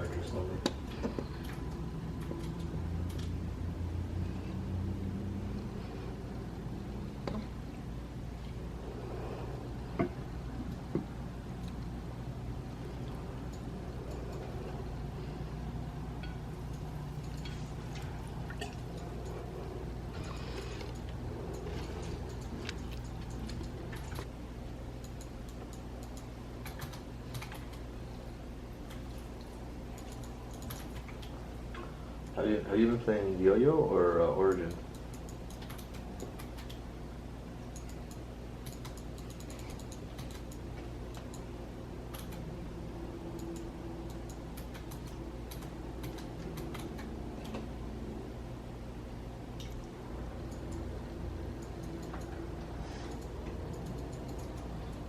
charger slowly. Have you been playing Yo-Yo or Origin?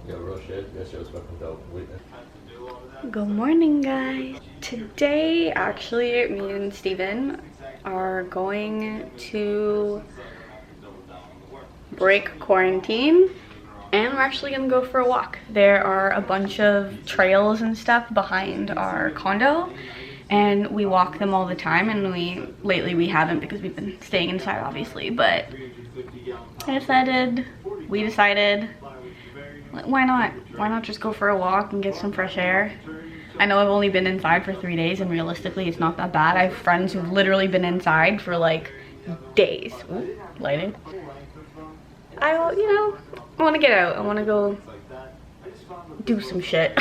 Yo, real shit. That shit was fucking dope. Good morning, guys. Today, actually, me and Steven are going to break quarantine and we're actually gonna go for a walk. There are a bunch of trails and stuff behind our condo and we walk them all the time, and lately we haven't because we've been staying inside obviously, but we decided why not just go for a walk and get some fresh air. I know I've only been inside for 3 days and realistically it's not that bad. I have friends who've literally been inside for like days. Ooh, lighting. I want to get out. I want to go do some shit.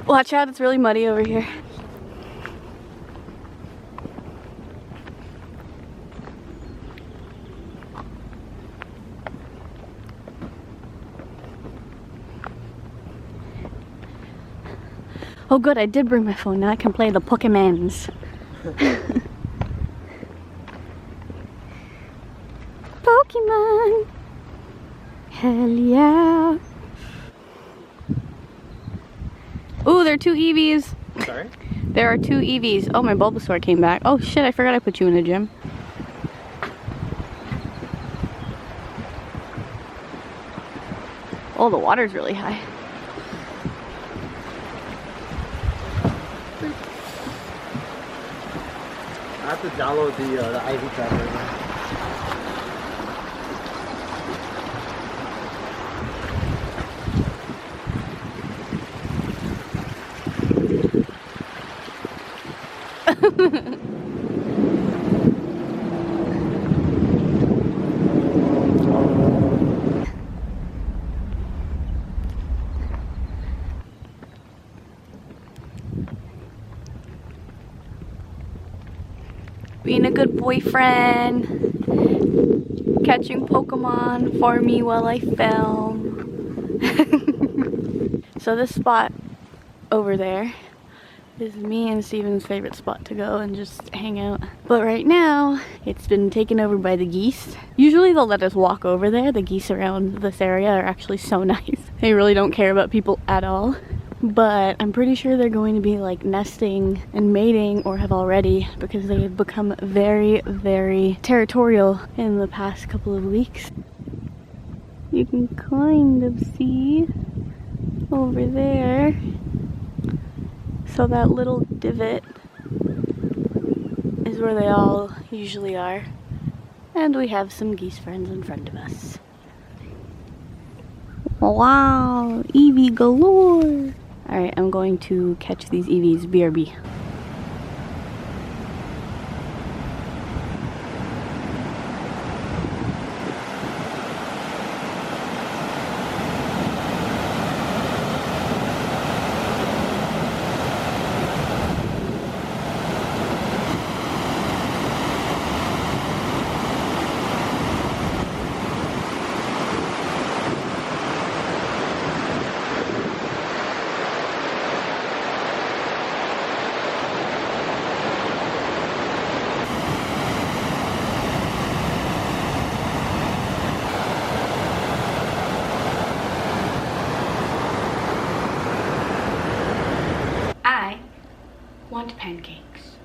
Watch out, it's really muddy over here. Oh good, I did bring my phone. Now I can play the Pokemons. Pokemon! Hell yeah! Ooh, there are 2 EVs. Sorry? There are 2 EVs. Oh, my Bulbasaur came back. Oh shit, I forgot I put you in the gym. Oh, the water's really high. I have to download the IV tracker again. Being a good boyfriend, catching Pokemon for me while I film. So this spot over there is me and Steven's favorite spot to go and just hang out. But right now, it's been taken over by the geese. Usually they'll let us walk over there. The geese around this area are actually so nice. They really don't care about people at all. But I'm pretty sure they're going to be like nesting and mating, or have already, because they have become very, very territorial in the past couple of weeks. You can kind of see over there. So that little divot is where they all usually are. And we have some geese friends in front of us. Wow, Eevee galore! Alright, I'm going to catch these EVs, BRB. pancakes.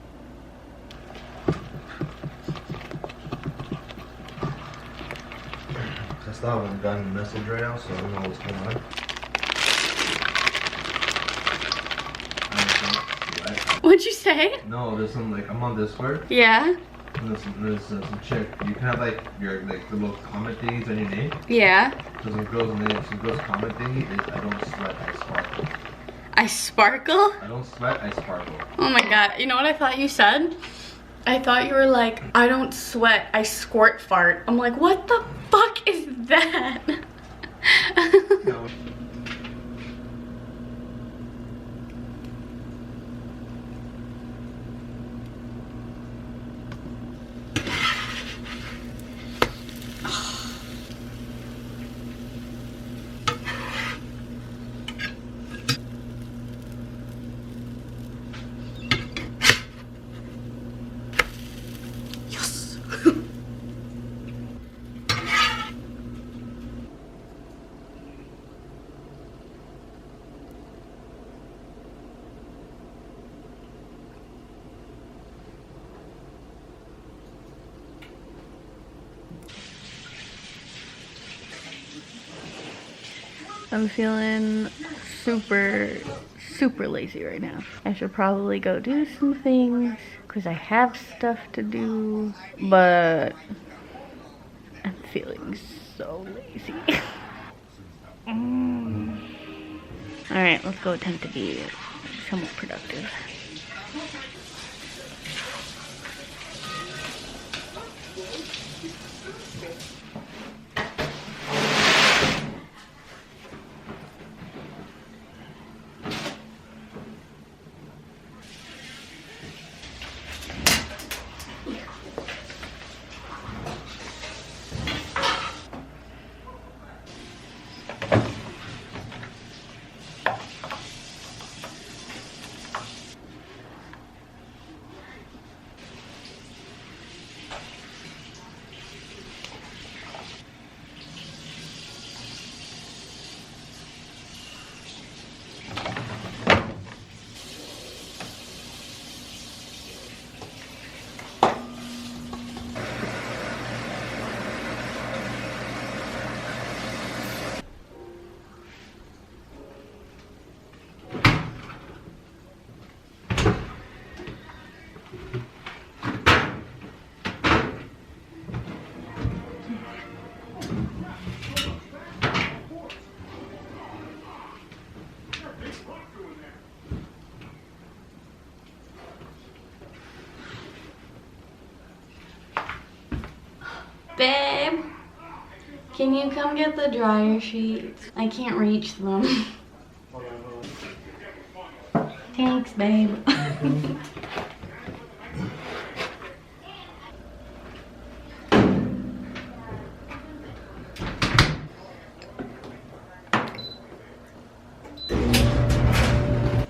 I still haven't gotten the message right now, so I don't know what's going on. What'd you say? No, there's some, like, I'm on Discord. Yeah. And there's some chick. You can have, like, your, like, the little comment thingies on your name. Yeah. So some girls comment thingy is, I don't sweat, I sparkle. I sparkle? I don't sweat, I sparkle. Oh my god. You know what I thought you said? I thought you were like, I don't sweat, I squirt fart. I'm like, what the fuck is that? No. I'm feeling super lazy right now. I should probably go do some things because I have stuff to do, but I'm feeling so lazy. Alright, let's go attempt to be somewhat productive. Babe, can you come get the dryer sheets? I can't reach them. Thanks, babe.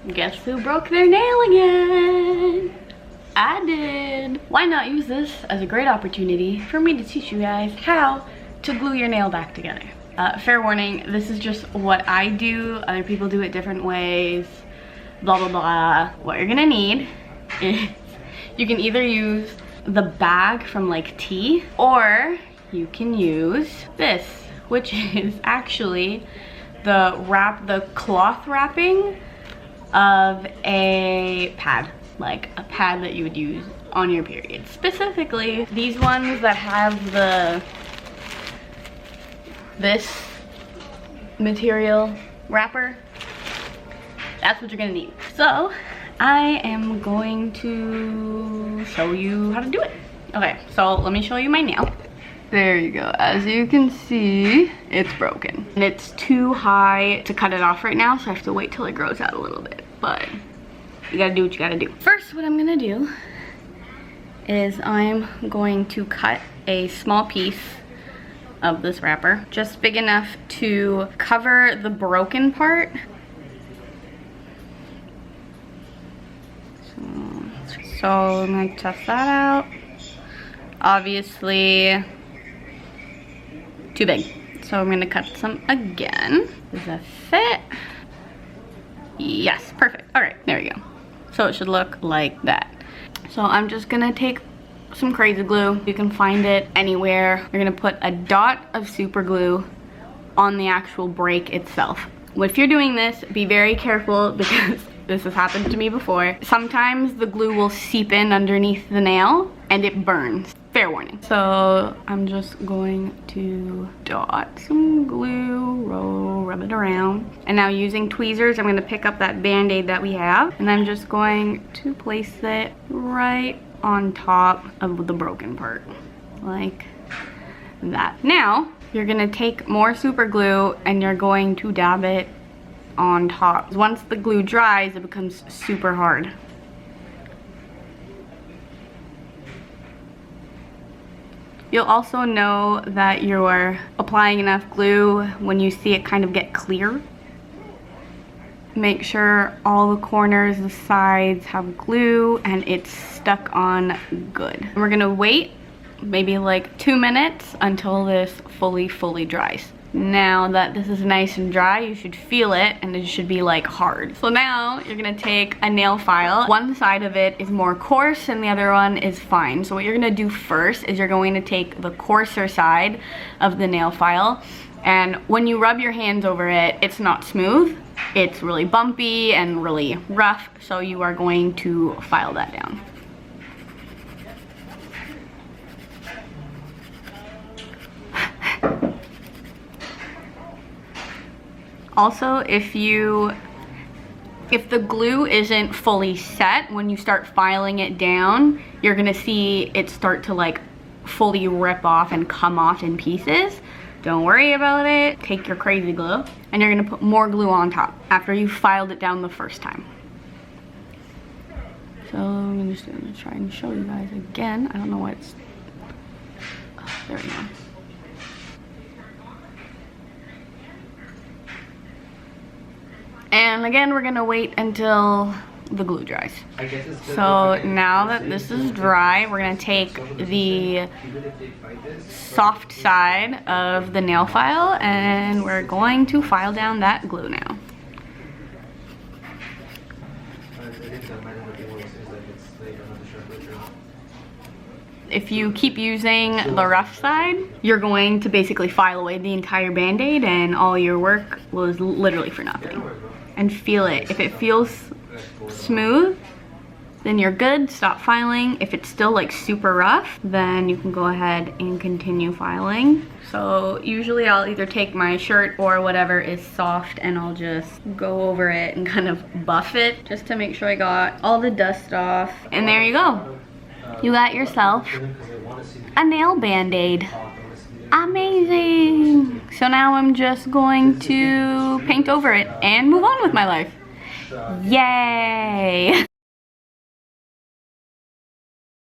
Guess who broke their nail again? I did. Why not use this as a great opportunity for me to teach you guys how to glue your nail back together. Fair warning, this is just what I do. Other people do it different ways. Blah, blah, blah. What you're gonna need is you can either use the bag from like tea, or you can use this, which is actually the cloth wrapping of a pad. Like a pad that you would use on your period. Specifically, these ones that have this material wrapper, that's what you're gonna need. So I am going to show you how to do it. Okay, so let me show you my nail. There you go. As you can see, it's broken. And it's too high to cut it off right now, so I have to wait till it grows out a little bit. But you gotta do what you gotta do. First, what I'm gonna do is I'm going to cut a small piece of this wrapper, just big enough to cover the broken part. So I'm gonna test that out. Obviously, too big. So I'm gonna cut some again. Does that fit? Yes, perfect. All right, there we go. So it should look like that. So I'm just gonna take some crazy glue. You can find it anywhere. You're gonna put a dot of super glue on the actual break itself. If you're doing this, be very careful because this has happened to me before. Sometimes the glue will seep in underneath the nail and it burns. Fair warning. So I'm just going to dot some glue, rub it around. And now using tweezers, I'm gonna pick up that Band-Aid that we have and I'm just going to place it right on top of the broken part, like that. Now, you're gonna take more super glue and you're going to dab it on top. Once the glue dries, it becomes super hard. You'll also know that you're applying enough glue when you see it kind of get clear. Make sure all the corners, the sides have glue and it's stuck on good. We're gonna wait maybe like 2 minutes until this fully dries. Now that this is nice and dry, you should feel it and it should be like hard. So now you're gonna take a nail file. One side of it is more coarse and the other one is fine. So what you're gonna do first is you're going to take the coarser side of the nail file, and when you rub your hands over it, it's not smooth. It's really bumpy and really rough, so you are going to file that down. Also, if the glue isn't fully set, when you start filing it down, you're gonna see it start to like fully rip off and come off in pieces. Don't worry about it. Take your crazy glue and you're gonna put more glue on top after you filed it down the first time. So I'm just gonna try and show you guys again. I don't know what it's, oh, there we go. And again, we're gonna wait until the glue dries. So now that this is dry, we're gonna take the soft side of the nail file and we're going to file down that glue now. If you keep using the rough side, you're going to basically file away the entire Band-Aid and all your work was literally for nothing. And feel it. If it feels smooth, then you're good. Stop filing. If it's still like super rough, then you can go ahead and continue filing. So usually I'll either take my shirt or whatever is soft and I'll just go over it and kind of buff it just to make sure I got all the dust off. And there you go. You got yourself a nail Band-Aid. Amazing. So now I'm just going to paint over it and move on with my life. Yay.